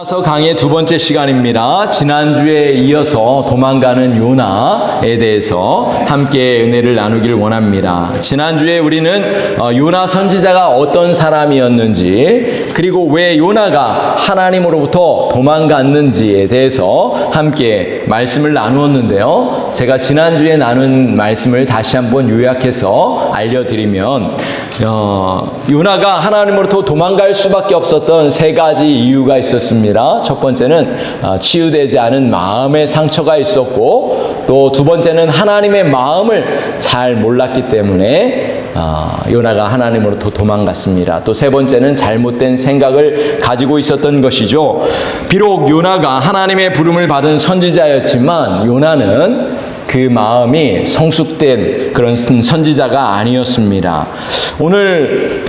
강의 두 번째 시간입니다. 지난주에 이어서 도망가는 요나에 대해서 함께 은혜를 나누길 원합니다. 지난주에 우리는 요나 선지자가 어떤 사람이었는지, 그리고 왜 요나가 하나님으로부터 도망갔는지에 대해서 함께 말씀을 나누었는데요. 제가 지난주에 나눈 말씀을 다시 한번 요약해서 알려드리면, 요나가 하나님으로부터 도망갈 수밖에 없었던 세 가지 이유가 있었습니다. 첫 번째는 치유되지 않은 마음의 상처가 있었고, 또 두 번째는 하나님의 마음을 잘 몰랐기 때문에 요나가 하나님으로부터 도망갔습니다. 또 세 번째는 잘못된 생각을 가지고 있었던 것이죠. 비록 요나가 하나님의 부름을 받은 선지자였지만 요나는 그 마음이 성숙된 그런 선지자가 아니었습니다. 오늘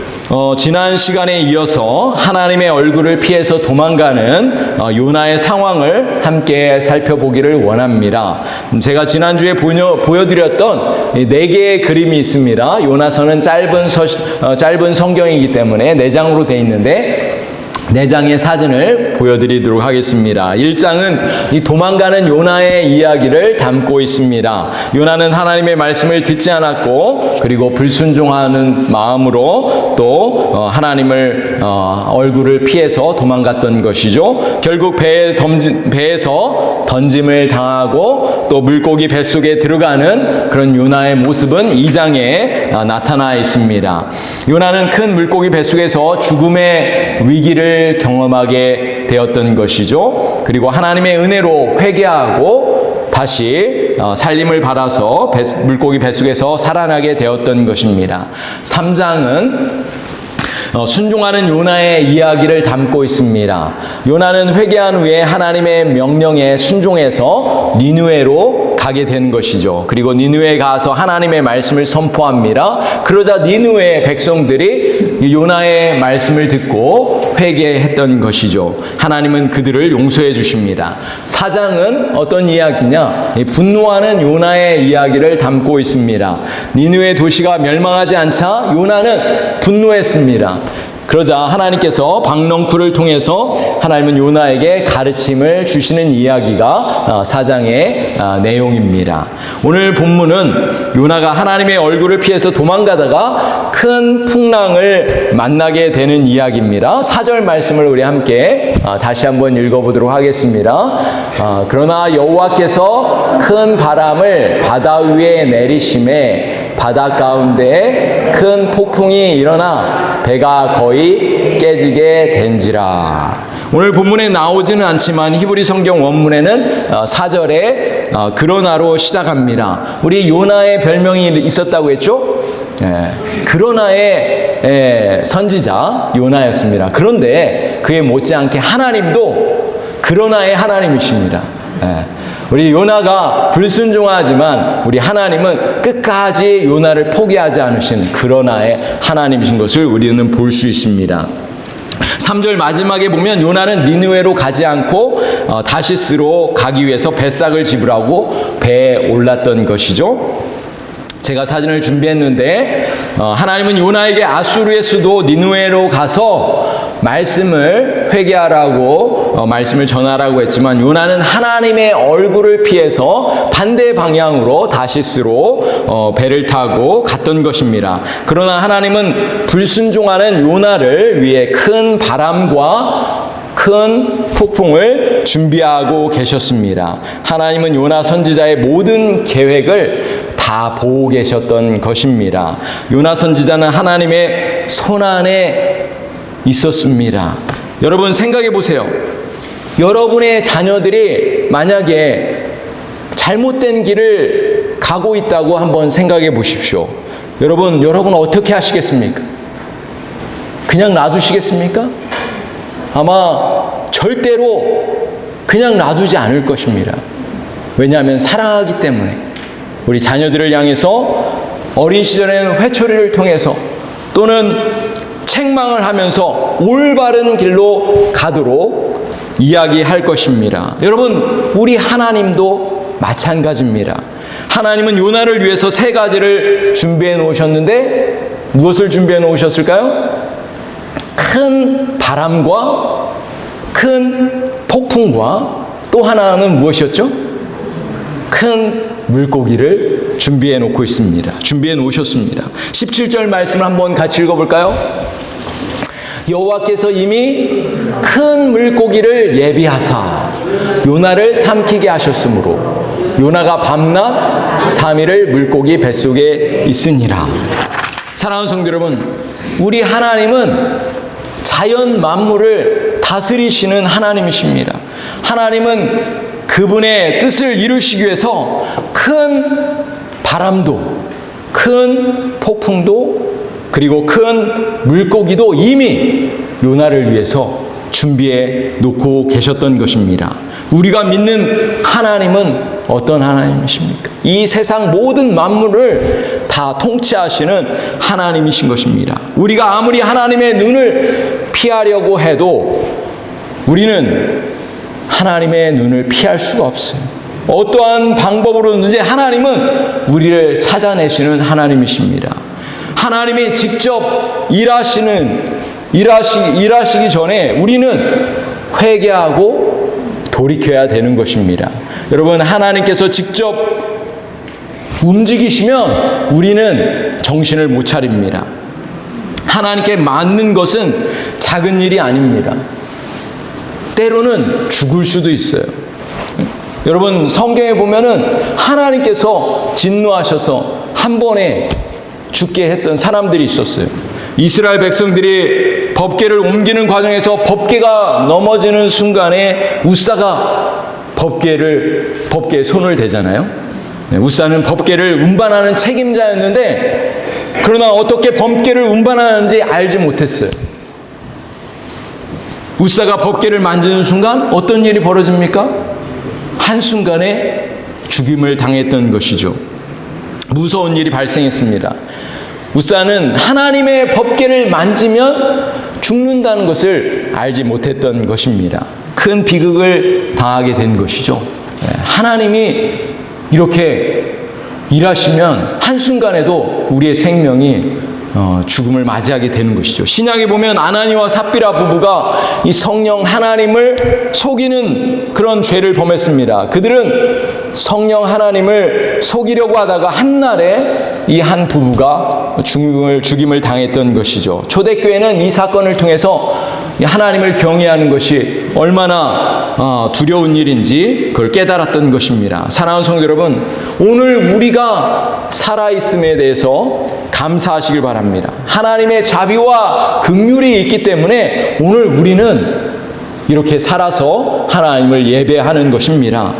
지난 시간에 이어서 하나님의 얼굴을 피해서 도망가는 요나의 상황을 함께 살펴보기를 원합니다. 제가 지난주에 보여드렸던 4개의 그림이 있습니다. 요나서는 짧은 성경이기 때문에 4장으로 되어 있는데 4장의 사진을 보여드리도록 하겠습니다. 1장은 이 도망가는 요나의 이야기를 담고 있습니다. 요나는 하나님의 말씀을 듣지 않았고, 그리고 불순종하는 마음으로 또 하나님을 얼굴을 피해서 도망갔던 것이죠. 결국 배에서 던짐을 당하고 또 물고기 뱃속에 들어가는 그런 요나의 모습은 2장에 나타나 있습니다. 요나는 큰 물고기 뱃속에서 죽음의 위기를 경험하게 되었던 것이죠. 그리고 하나님의 은혜로 회개하고 다시 살림을 받아서 물고기 뱃속에서 살아나게 되었던 것입니다. 3장은 순종하는 요나의 이야기를 담고 있습니다. 요나는 회개한 후에 하나님의 명령에 순종해서 니느웨로 가게 된 것이죠. 그리고 니느웨에 가서 하나님의 말씀을 선포합니다. 그러자 니느웨의 백성들이 요나의 말씀을 듣고 회개했던 것이죠. 하나님은 그들을 용서해 주십니다. 4장은 어떤 이야기냐? 분노하는 요나의 이야기를 담고 있습니다. 니느웨 도시가 멸망하지 않자 요나는 분노했습니다. 그러자 하나님께서 박넝쿨을 통해서 하나님은 요나에게 가르침을 주시는 이야기가 4장의 내용입니다. 오늘 본문은 요나가 하나님의 얼굴을 피해서 도망가다가 큰 풍랑을 만나게 되는 이야기입니다. 4절 말씀을 우리 함께 다시 한번 읽어보도록 하겠습니다. 그러나 여호와께서 큰 바람을 바다 위에 내리심에 바다 가운데 큰 폭풍이 일어나 배가 거의 깨지게 된지라. 오늘 본문에 나오지는 않지만 히브리 성경 원문에는 4절에 그러나로 시작합니다. 우리 요나의 별명이 있었다고 했죠? 그러나의 선지자 요나였습니다. 그런데 그에 못지않게 하나님도 그러나의 하나님이십니다. 우리 요나가 불순종하지만 우리 하나님은 끝까지 요나를 포기하지 않으신 그러나의 하나님이신 것을 우리는 볼 수 있습니다. 3절 마지막에 보면 요나는 니느웨로 가지 않고 다시스로 가기 위해서 뱃삭을 지불하고 배에 올랐던 것이죠. 제가 사진을 준비했는데 하나님은 요나에게 아수르의 수도 니느웨로 가서 말씀을 회개하라고 말씀을 전하라고 했지만 요나는 하나님의 얼굴을 피해서 반대 방향으로 다시스로 배를 타고 갔던 것입니다. 그러나 하나님은 불순종하는 요나를 위해 큰 바람과 큰 폭풍을 준비하고 계셨습니다. 하나님은 요나 선지자의 모든 계획을 다 보고 계셨던 것입니다. 요나 선지자는 하나님의 손안에 있었습니다. 여러분 생각해 보세요. 여러분의 자녀들이 만약에 잘못된 길을 가고 있다고 한번 생각해 보십시오. 여러분 어떻게 하시겠습니까? 그냥 놔두시겠습니까? 아마 절대로 그냥 놔두지 않을 것입니다. 왜냐하면 사랑하기 때문에. 우리 자녀들을 향해서 어린 시절에는 회초리를 통해서 또는 책망을 하면서 올바른 길로 가도록 이야기할 것입니다. 여러분, 우리 하나님도 마찬가지입니다. 하나님은 요나를 위해서 3가지를 준비해 놓으셨는데 무엇을 준비해 놓으셨을까요? 큰 바람과 큰 폭풍과 또 하나는 무엇이었죠? 큰 물고기를 준비해 놓고 있습니다. 준비해 놓으셨습니다. 17절 말씀을 한번 같이 읽어볼까요? 여호와께서 이미 큰 물고기를 예비하사 요나를 삼키게 하셨으므로 요나가 밤낮 3일을 물고기 뱃속에 있으니라. 사랑하는 성도 여러분, 우리 하나님은 자연 만물을 다스리시는 하나님이십니다. 하나님은 그분의 뜻을 이루시기 위해서 큰 바람도, 큰 폭풍도, 그리고 큰 물고기도 이미 요나를 위해서 준비해 놓고 계셨던 것입니다. 우리가 믿는 하나님은 어떤 하나님이십니까? 이 세상 모든 만물을 다 통치하시는 하나님이신 것입니다. 우리가 아무리 하나님의 눈을 피하려고 해도 우리는 하나님의 눈을 피할 수가 없어요. 어떠한 방법으로든지 하나님은 우리를 찾아내시는 하나님이십니다. 하나님이 직접 일하시기 전에 우리는 회개하고 돌이켜야 되는 것입니다. 여러분, 하나님께서 직접 움직이시면 우리는 정신을 못 차립니다. 하나님께 맞는 것은 작은 일이 아닙니다. 때로는 죽을 수도 있어요. 여러분, 성경에 보면은 하나님께서 진노하셔서 한 번에 죽게 했던 사람들이 있었어요. 이스라엘 백성들이 법궤를 옮기는 과정에서 법궤가 넘어지는 순간에 우사가 법궤에 손을 대잖아요. 우사는 법궤를 운반하는 책임자였는데 그러나 어떻게 법궤를 운반하는지 알지 못했어요. 우사가 법궤를 만지는 순간 어떤 일이 벌어집니까? 한순간에 죽임을 당했던 것이죠. 무서운 일이 발생했습니다. 우사는 하나님의 법궤를 만지면 죽는다는 것을 알지 못했던 것입니다. 큰 비극을 당하게 된 것이죠. 하나님이 이렇게 일하시면 한순간에도 우리의 생명이 죽음을 맞이하게 되는 것이죠. 신약에 보면 아나니와 삽비라 부부가 이 성령 하나님을 속이는 그런 죄를 범했습니다. 그들은 성령 하나님을 속이려고 하다가 한날에 이 한 부부가 죽임을 당했던 것이죠. 초대교회는 이 사건을 통해서 하나님을 경외하는 것이 얼마나 두려운 일인지 그걸 깨달았던 것입니다. 사랑하는 성도 여러분, 오늘 우리가 살아있음에 대해서 감사하시길 바랍니다. 하나님의 자비와 긍휼이 있기 때문에 오늘 우리는 이렇게 살아서 하나님을 예배하는 것입니다.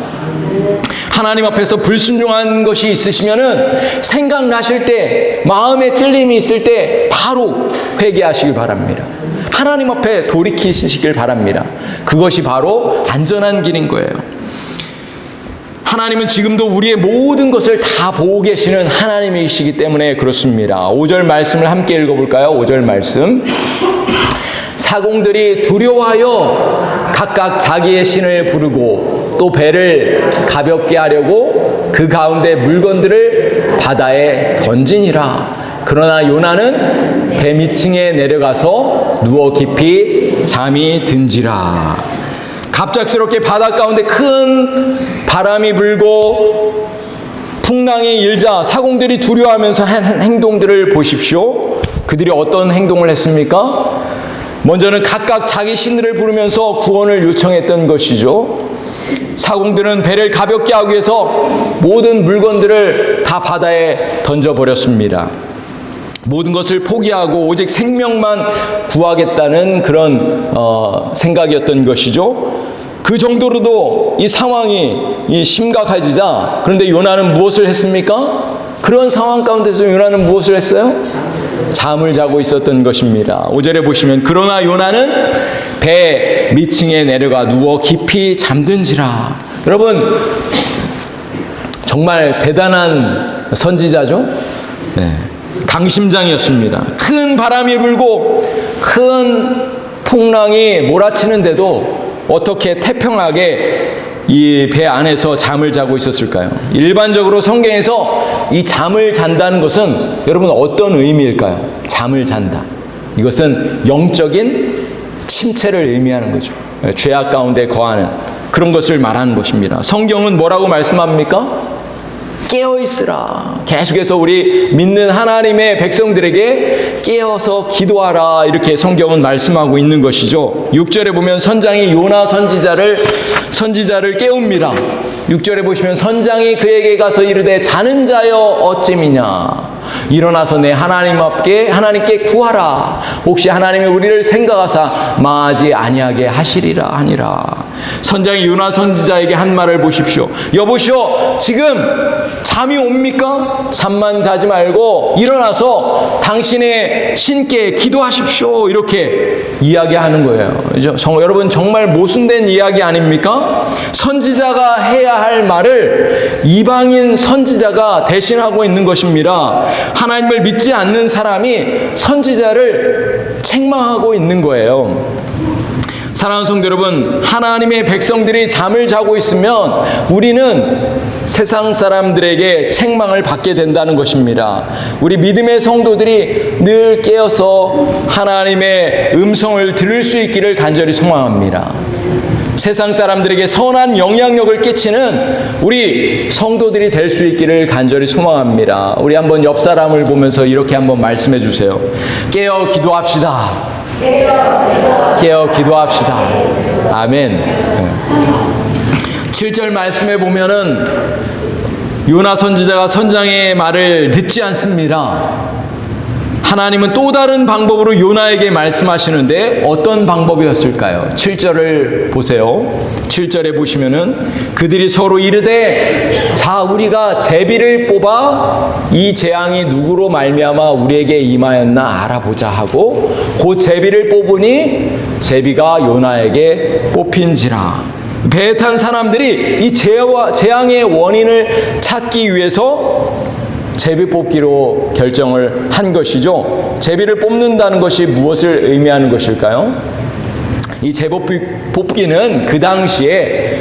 하나님 앞에서 불순종한 것이 있으시면은 생각나실 때, 마음에 찔림이 있을 때 바로 회개하시길 바랍니다. 하나님 앞에 돌이키시길 바랍니다. 그것이 바로 안전한 길인 거예요. 하나님은 지금도 우리의 모든 것을 다 보고 계시는 하나님이시기 때문에 그렇습니다. 5절 말씀을 함께 읽어볼까요? 5절 말씀. 사공들이 두려워하여 각각 자기의 신을 부르고 또 배를 가볍게 하려고 그 가운데 물건들을 바다에 던지니라. 그러나 요나는 배 밑층에 내려가서 누워 깊이 잠이 든지라. 갑작스럽게 바다 가운데 큰 바람이 불고 풍랑이 일자 사공들이 두려워하면서 한 행동들을 보십시오. 그들이 어떤 행동을 했습니까? 먼저는 각각 자기 신들을 부르면서 구원을 요청했던 것이죠. 사공들은 배를 가볍게 하기 위해서 모든 물건들을 다 바다에 던져버렸습니다. 모든 것을 포기하고 오직 생명만 구하겠다는 그런 생각이었던 것이죠. 그 정도로도 이 상황이 심각해지자, 그런데 요나는 무엇을 했습니까? 그런 상황 가운데서 요나는 무엇을 했어요? 잠을 자고 있었던 것입니다. 5절에 보시면 그러나 요나는 배 밑층에 내려가 누워 깊이 잠든지라. 여러분, 정말 대단한 선지자죠. 네. 강심장이었습니다. 큰 바람이 불고 큰 풍랑이 몰아치는데도 어떻게 태평하게 이 배 안에서 잠을 자고 있었을까요? 일반적으로 성경에서 이 잠을 잔다는 것은 여러분 어떤 의미일까요? 잠을 잔다. 이것은 영적인 침체를 의미하는 거죠. 죄악 가운데 거하는 그런 것을 말하는 것입니다. 성경은 뭐라고 말씀합니까? 깨어있으라. 계속해서 우리 믿는 하나님의 백성들에게 깨어서 기도하라, 이렇게 성경은 말씀하고 있는 것이죠. 6절에 보면 선장이 요나 선지자를 깨웁니다. 6절에 보시면 선장이 그에게 가서 이르되 자는 자여 어찌미냐, 일어나서 내 하나님께 구하라. 혹시 하나님이 우리를 생각하사 망하지 아니하게 하시리라 하니라. 선장이 요나 선지자에게 한 말을 보십시오. 여보시오, 지금 잠이 옵니까? 잠만 자지 말고 일어나서 당신의 신께 기도하십시오, 이렇게 이야기하는 거예요. 여러분, 정말 모순된 이야기 아닙니까? 선지자가 해야 할 말을 이방인 선지자가 대신하고 있는 것입니다. 하나님을 믿지 않는 사람이 선지자를 책망하고 있는 거예요. 사랑하는 성도 여러분, 하나님의 백성들이 잠을 자고 있으면 우리는 세상 사람들에게 책망을 받게 된다는 것입니다. 우리 믿음의 성도들이 늘 깨어서 하나님의 음성을 들을 수 있기를 간절히 소망합니다. 세상 사람들에게 선한 영향력을 끼치는 우리 성도들이 될 수 있기를 간절히 소망합니다. 우리 한번 옆 사람을 보면서 이렇게 한번 말씀해 주세요. 깨어 기도합시다. 깨어 기도합시다. 아멘. 7절 말씀에 보면은 요나 선지자가 선장의 말을 듣지 않습니다. 하나님은 또 다른 방법으로 요나에게 말씀하시는데 어떤 방법이었을까요? 7절을 보세요. 7절에 보시면은 그들이 서로 이르되 자, 우리가 제비를 뽑아 이 재앙이 누구로 말미암아 우리에게 임하였나 알아보자 하고 그 제비를 뽑으니 제비가 요나에게 뽑힌지라. 배에 탄 사람들이 이 재앙의 원인을 찾기 위해서 제비 뽑기로 결정을 한 것이죠. 제비를 뽑는다는 것이 무엇을 의미하는 것일까요? 이 제비 뽑기는 그 당시에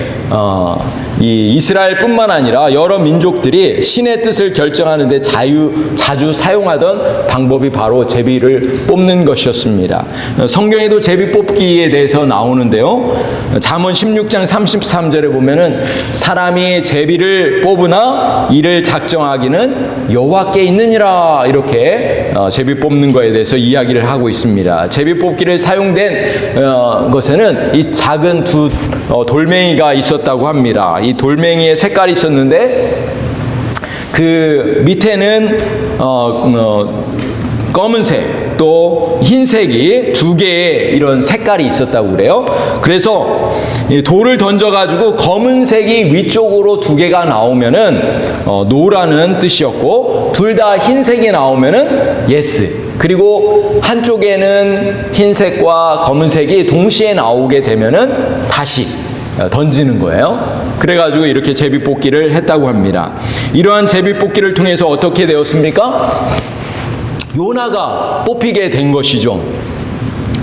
이 이스라엘뿐만 아니라 여러 민족들이 신의 뜻을 결정하는 데 자주 사용하던 방법이 바로 제비를 뽑는 것이었습니다. 성경에도 제비 뽑기에 대해서 나오는데요. 잠언 16장 33절에 보면은 사람이 제비를 뽑으나 이를 작정하기는 여호와께 있느니라, 이렇게 제비 뽑는 거에 대해서 이야기를 하고 있습니다. 제비 뽑기를 사용된 것에는 이 작은 두 돌멩이가 있었다고 합니다. 이 돌멩이의 색깔이 있었는데 그 밑에는 검은색 또 흰색이 두 개의 이런 색깔이 있었다고 그래요. 그래서 돌을 던져가지고 검은색이 위쪽으로 두 개가 나오면은 노라는 뜻이었고, 둘 다 흰색이 나오면은 예스. 그리고 한쪽에는 흰색과 검은색이 동시에 나오게 되면은 다시 던지는 거예요. 그래가지고 이렇게 제비뽑기를 했다고 합니다. 이러한 제비뽑기를 통해서 어떻게 되었습니까? 요나가 뽑히게 된 것이죠.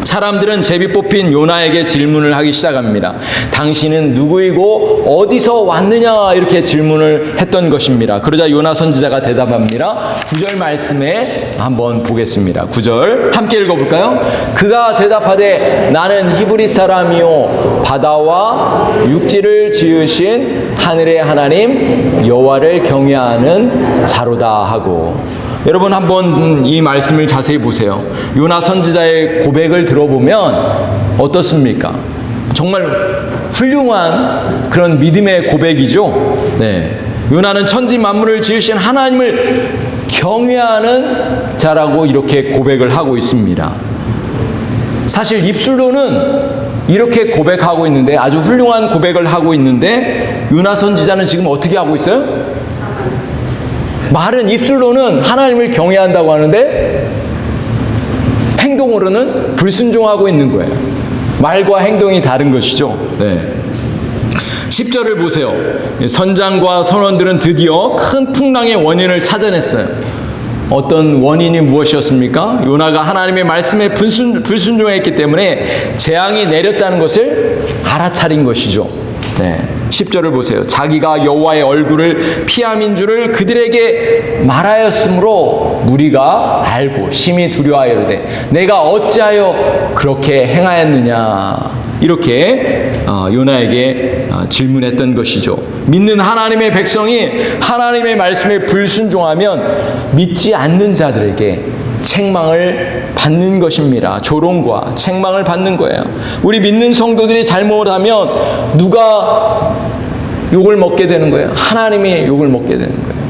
사람들은 제비 뽑힌 요나에게 질문을 하기 시작합니다. 당신은 누구이고 어디서 왔느냐, 이렇게 질문을 했던 것입니다. 그러자 요나 선지자가 대답합니다. 9절 말씀에 한번 보겠습니다. 9절 함께 읽어볼까요? 그가 대답하되 나는 히브리 사람이요 바다와 육지를 지으신 하늘의 하나님 여호와를 경외하는 자로다 하고. 여러분, 한번 이 말씀을 자세히 보세요. 요나 선지자의 고백을 들어보면 어떻습니까? 정말 훌륭한 그런 믿음의 고백이죠. 네. 요나는 천지 만물을 지으신 하나님을 경외하는 자라고 이렇게 고백을 하고 있습니다. 사실 입술로는 이렇게 고백하고 있는데, 아주 훌륭한 고백을 하고 있는데, 요나 선지자는 지금 어떻게 하고 있어요? 말은 입술로는 하나님을 경외한다고 하는데 행동으로는 불순종하고 있는 거예요. 말과 행동이 다른 것이죠. 네. 10절을 보세요. 선장과 선원들은 드디어 큰 풍랑의 원인을 찾아냈어요. 어떤 원인이 무엇이었습니까? 요나가 하나님의 말씀에 불순종했기 때문에 재앙이 내렸다는 것을 알아차린 것이죠. 네. 10절을 보세요. 자기가 여호와의 얼굴을 피함인 줄을 그들에게 말하였으므로 무리가 알고 심히 두려워하여 이르되 내가 어찌하여 그렇게 행하였느냐. 이렇게 요나에게 질문했던 것이죠. 믿는 하나님의 백성이 하나님의 말씀에 불순종하면 믿지 않는 자들에게 책망을 받는 것입니다. 조롱과 책망을 받는 거예요. 우리 믿는 성도들이 잘못하면 누가 욕을 먹게 되는 거예요? 하나님이 욕을 먹게 되는 거예요.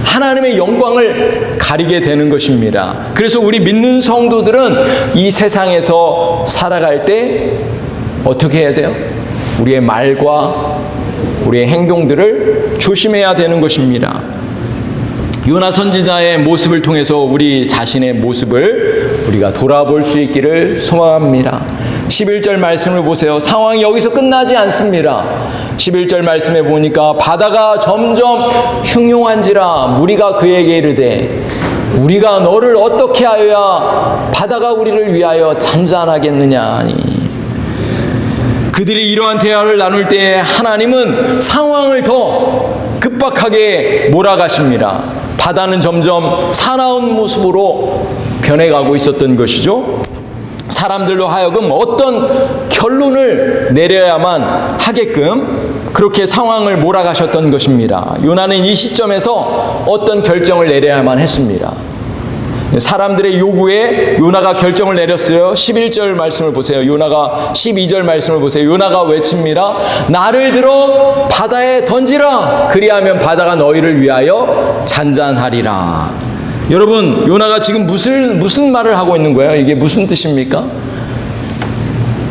하나님의 영광을 가리게 되는 것입니다. 그래서 우리 믿는 성도들은 이 세상에서 살아갈 때 어떻게 해야 돼요? 우리의 말과 우리의 행동들을 조심해야 되는 것입니다. 요나 선지자의 모습을 통해서 우리 자신의 모습을 우리가 돌아볼 수 있기를 소망합니다. 11절 말씀을 보세요. 상황이 여기서 끝나지 않습니다. 11절 말씀에 보니까 바다가 점점 흉흉한지라 무리가 그에게 이르되 우리가 너를 어떻게 하여야 바다가 우리를 위하여 잔잔하겠느냐 하니, 그들이 이러한 대화를 나눌 때 하나님은 상황을 더 급박하게 몰아가십니다. 바다는 점점 사나운 모습으로 변해가고 있었던 것이죠. 사람들로 하여금 어떤 결론을 내려야만 하게끔 그렇게 상황을 몰아가셨던 것입니다. 요나는 이 시점에서 어떤 결정을 내려야만 했습니다. 사람들의 요구에 요나가 결정을 내렸어요. 11절 말씀을 보세요. 요나가 12절 말씀을 보세요. 요나가 외칩니다. 나를 들어 바다에 던지라. 그리하면 바다가 너희를 위하여 잔잔하리라. 여러분, 요나가 지금 무슨 말을 하고 있는 거예요? 이게 무슨 뜻입니까?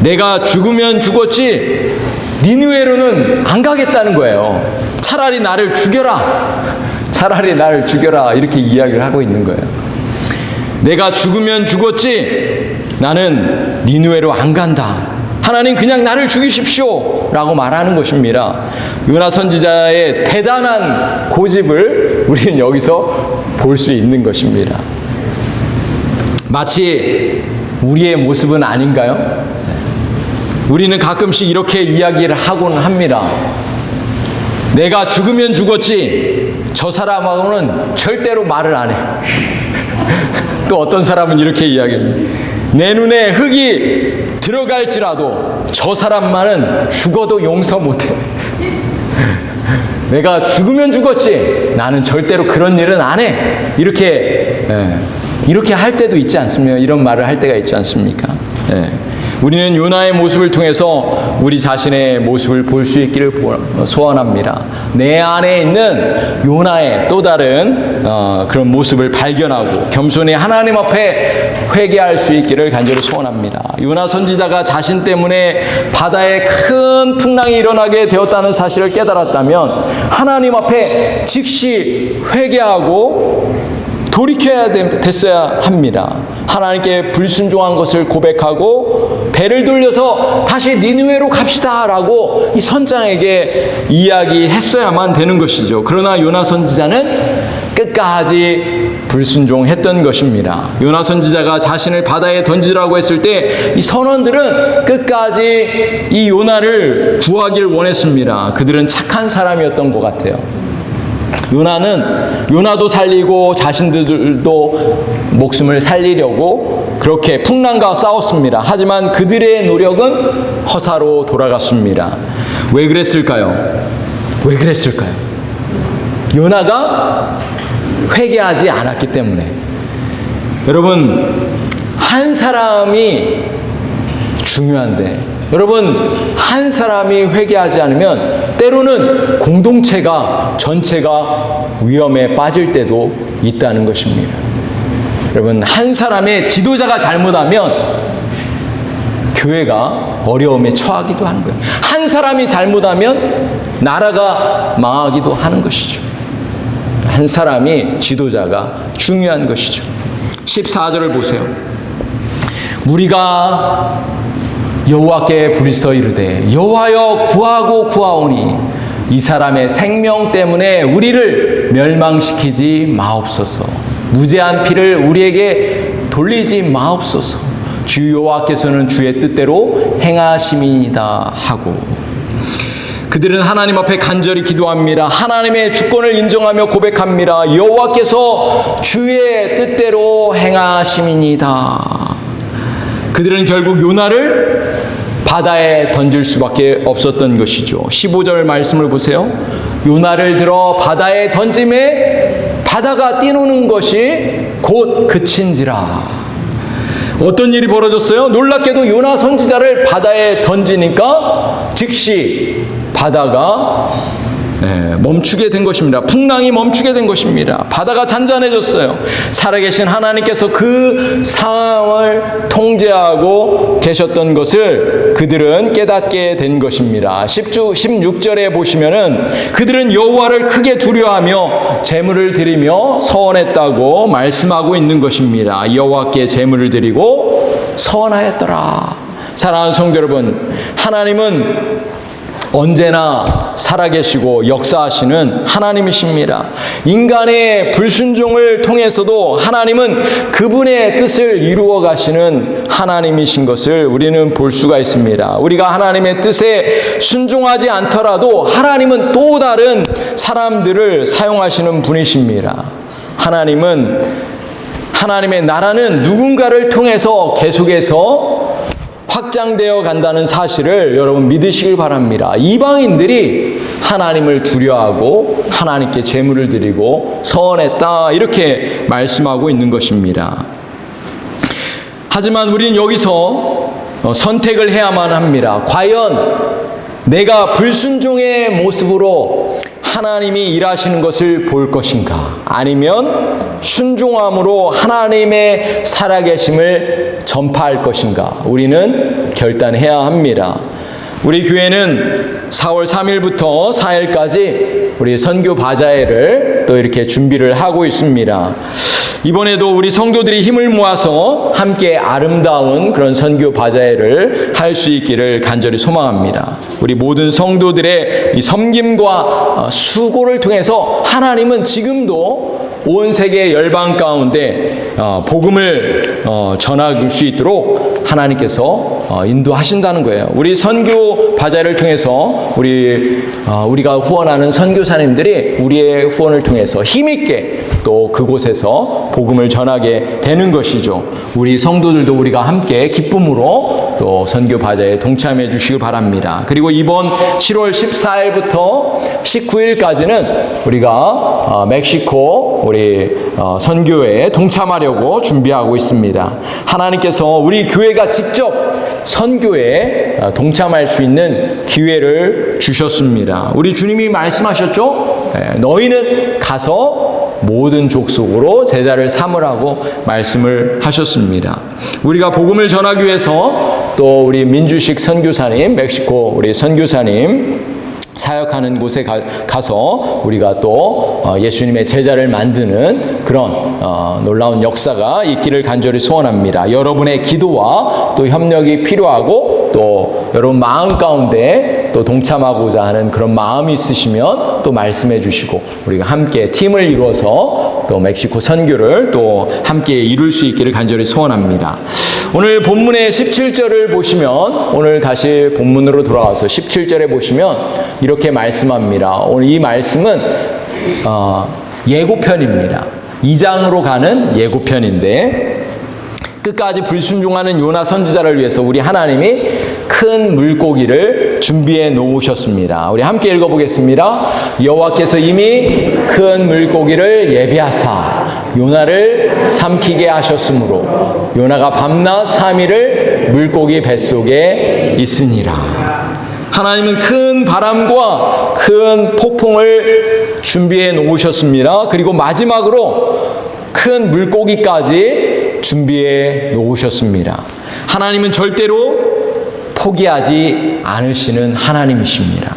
내가 죽으면 죽었지 니느웨로는 안 가겠다는 거예요. 차라리 나를 죽여라. 차라리 나를 죽여라. 이렇게 이야기를 하고 있는 거예요. 내가 죽으면 죽었지 나는 니느웨로 안 간다. 하나님 그냥 나를 죽이십시오 라고 말하는 것입니다. 요나 선지자의 대단한 고집을 우리는 여기서 볼 수 있는 것입니다. 마치 우리의 모습은 아닌가요? 우리는 가끔씩 이렇게 이야기를 하곤 합니다. 내가 죽으면 죽었지 저 사람하고는 절대로 말을 안 해. 또 어떤 사람은 이렇게 이야기합니다. 내 눈에 흙이 들어갈지라도 저 사람만은 죽어도 용서 못해. 내가 죽으면 죽었지 나는 절대로 그런 일은 안 해. 이렇게 할 때도 있지 않습니까? 이런 말을 할 때가 있지 않습니까? 우리는 요나의 모습을 통해서 우리 자신의 모습을 볼 수 있기를 소원합니다. 내 안에 있는 요나의 또 다른 그런 모습을 발견하고 겸손히 하나님 앞에 회개할 수 있기를 간절히 소원합니다. 요나 선지자가 자신 때문에 바다에 큰 풍랑이 일어나게 되었다는 사실을 깨달았다면 하나님 앞에 즉시 회개하고 돌이켜야 됐어야 합니다. 하나님께 불순종한 것을 고백하고 배를 돌려서 다시 니느웨로 갑시다 라고 이 선장에게 이야기했어야만 되는 것이죠. 그러나 요나 선지자는 끝까지 불순종했던 것입니다. 요나 선지자가 자신을 바다에 던지라고 했을 때 이 선원들은 끝까지 이 요나를 구하기를 원했습니다. 그들은 착한 사람이었던 것 같아요. 요나도 살리고 자신들도 목숨을 살리려고 그렇게 풍랑과 싸웠습니다. 하지만 그들의 노력은 허사로 돌아갔습니다. 왜 그랬을까요? 왜 그랬을까요? 요나가 회개하지 않았기 때문에. 여러분, 한 사람이 중요한데 여러분, 한 사람이 회개하지 않으면 때로는 공동체가 전체가 위험에 빠질 때도 있다는 것입니다. 여러분, 한 사람의 지도자가 잘못하면 교회가 어려움에 처하기도 하는 거예요. 한 사람이 잘못하면 나라가 망하기도 하는 것이죠. 한 사람이 지도자가 중요한 것이죠. 14절을 보세요. 우리가 여호와께 부르짖어 이르되 여호와여 구하고 구하오니 이 사람의 생명 때문에 우리를 멸망시키지 마옵소서. 무죄한 피를 우리에게 돌리지 마옵소서. 주 여호와께서는 주의 뜻대로 행하심이다 하고, 그들은 하나님 앞에 간절히 기도합니다. 하나님의 주권을 인정하며 고백합니다. 여호와께서 주의 뜻대로 행하심이니이다. 그들은 결국 요나를 바다에 던질 수밖에 없었던 것이죠. 15절 말씀을 보세요. 요나를 들어 바다에 던짐에 바다가 뛰노는 것이 곧 그친지라. 어떤 일이 벌어졌어요? 놀랍게도 요나 선지자를 바다에 던지니까 즉시 바다가 멈추게 된 것입니다. 풍랑이 멈추게 된 것입니다. 바다가 잔잔해졌어요. 살아계신 하나님께서 그 상황을 통제하고 계셨던 것을 그들은 깨닫게 된 것입니다. 16절에 보시면은 그들은 여호와를 크게 두려워하며 제물을 드리며 서원했다고 말씀하고 있는 것입니다. 여호와께 제물을 드리고 서원하였더라. 사랑하는 성도 여러분, 하나님은 언제나 살아계시고 역사하시는 하나님이십니다. 인간의 불순종을 통해서도 하나님은 그분의 뜻을 이루어 가시는 하나님이신 것을 우리는 볼 수가 있습니다. 우리가 하나님의 뜻에 순종하지 않더라도 하나님은 또 다른 사람들을 사용하시는 분이십니다. 하나님의 나라는 누군가를 통해서 계속해서 확장되어 간다는 사실을 여러분 믿으시길 바랍니다. 이방인들이 하나님을 두려워하고 하나님께 제물을 드리고 서원했다, 이렇게 말씀하고 있는 것입니다. 하지만 우리는 여기서 선택을 해야만 합니다. 과연 내가 불순종의 모습으로 하나님이 일하시는 것을 볼 것인가, 아니면 순종함으로 하나님의 살아계심을 전파할 것인가, 우리는 결단해야 합니다. 우리 교회는 4월 3일부터 4일까지 우리 선교 바자회를 또 이렇게 준비를 하고 있습니다. 이번에도 우리 성도들이 힘을 모아서 함께 아름다운 그런 선교 바자회를 할 수 있기를 간절히 소망합니다. 우리 모든 성도들의 이 섬김과 수고를 통해서 하나님은 지금도 온 세계 열방 가운데 복음을 전할 수 있도록 하나님께서 인도하신다는 거예요. 우리 선교 바자회를 통해서 우리가 후원하는 선교사님들이 우리의 후원을 통해서 힘있게 또 그곳에서 복음을 전하게 되는 것이죠. 우리 성도들도 우리가 함께 기쁨으로 또 선교 바자회에 동참해 주시기 바랍니다. 그리고 이번 7월 14일부터 19일까지는 우리가 멕시코 우리 선교회에 동참하려고 준비하고 있습니다. 하나님께서 우리 교회가 직접 선교에 동참할 수 있는 기회를 주셨습니다. 우리 주님이 말씀하셨죠? 너희는 가서 모든 족속으로 제자를 삼으라고 말씀을 하셨습니다. 우리가 복음을 전하기 위해서 또 우리 민주식 선교사님, 멕시코 우리 선교사님 사역하는 곳에 가서 우리가 또 예수님의 제자를 만드는 그런 놀라운 역사가 있기를 간절히 소원합니다. 여러분의 기도와 또 협력이 필요하고 또 여러분 마음 가운데 또 동참하고자 하는 그런 마음이 있으시면 또 말씀해 주시고 우리가 함께 팀을 이루어서 또 멕시코 선교를 또 함께 이룰 수 있기를 간절히 소원합니다. 오늘 본문의 17절을 보시면, 오늘 다시 본문으로 돌아가서 17절에 보시면 이렇게 말씀합니다. 오늘 이 말씀은 예고편입니다. 2장으로 가는 예고편인데, 끝까지 불순종하는 요나 선지자를 위해서 우리 하나님이 큰 물고기를 준비해 놓으셨습니다. 우리 함께 읽어보겠습니다. 여호와께서 이미 큰 물고기를 예비하사 요나를 삼키게 하셨으므로 요나가 밤낮 3일을 물고기 뱃속에 있으니라. 하나님은 큰 바람과 큰 폭풍을 준비해 놓으셨습니다. 그리고 마지막으로 큰 물고기까지 준비해 놓으셨습니다. 하나님은 절대로 포기하지 않으시는 하나님이십니다.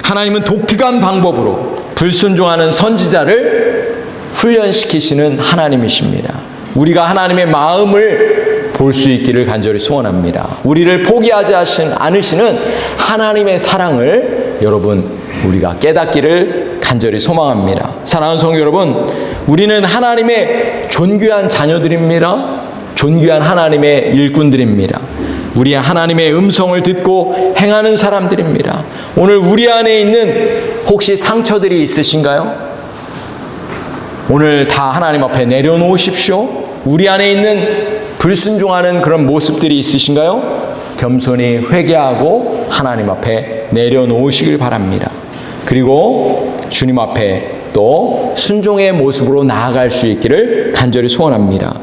하나님은 독특한 방법으로 불순종하는 선지자를 훈련시키시는 하나님이십니다. 우리가 하나님의 마음을 볼 수 있기를 간절히 소원합니다. 우리를 포기하지 않으시는 하나님의 사랑을 여러분 우리가 깨닫기를 간절히 소망합니다. 사랑하는 성도 여러분, 우리는 하나님의 존귀한 자녀들입니다. 존귀한 하나님의 일꾼들입니다. 우리 하나님의 음성을 듣고 행하는 사람들입니다. 오늘 우리 안에 있는 혹시 상처들이 있으신가요? 오늘 다 하나님 앞에 내려놓으십시오. 우리 안에 있는 불순종하는 그런 모습들이 있으신가요? 겸손히 회개하고 하나님 앞에 내려놓으시길 바랍니다. 그리고 주님 앞에 또 순종의 모습으로 나아갈 수 있기를 간절히 소원합니다.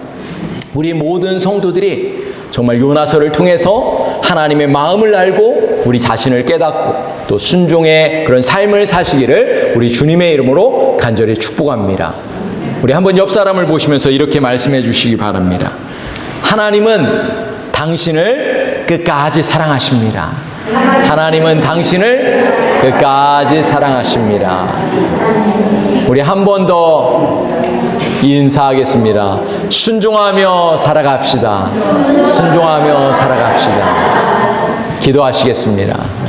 우리 모든 성도들이 정말 요나서를 통해서 하나님의 마음을 알고 우리 자신을 깨닫고 또 순종의 그런 삶을 사시기를 우리 주님의 이름으로 간절히 축복합니다. 우리 한번 옆 사람을 보시면서 이렇게 말씀해 주시기 바랍니다. 하나님은 당신을 끝까지 사랑하십니다. 하나님은 당신을 끝까지 사랑하십니다. 우리 한 번 더 인사하겠습니다. 순종하며 살아갑시다. 순종하며 살아갑시다. 기도하시겠습니다.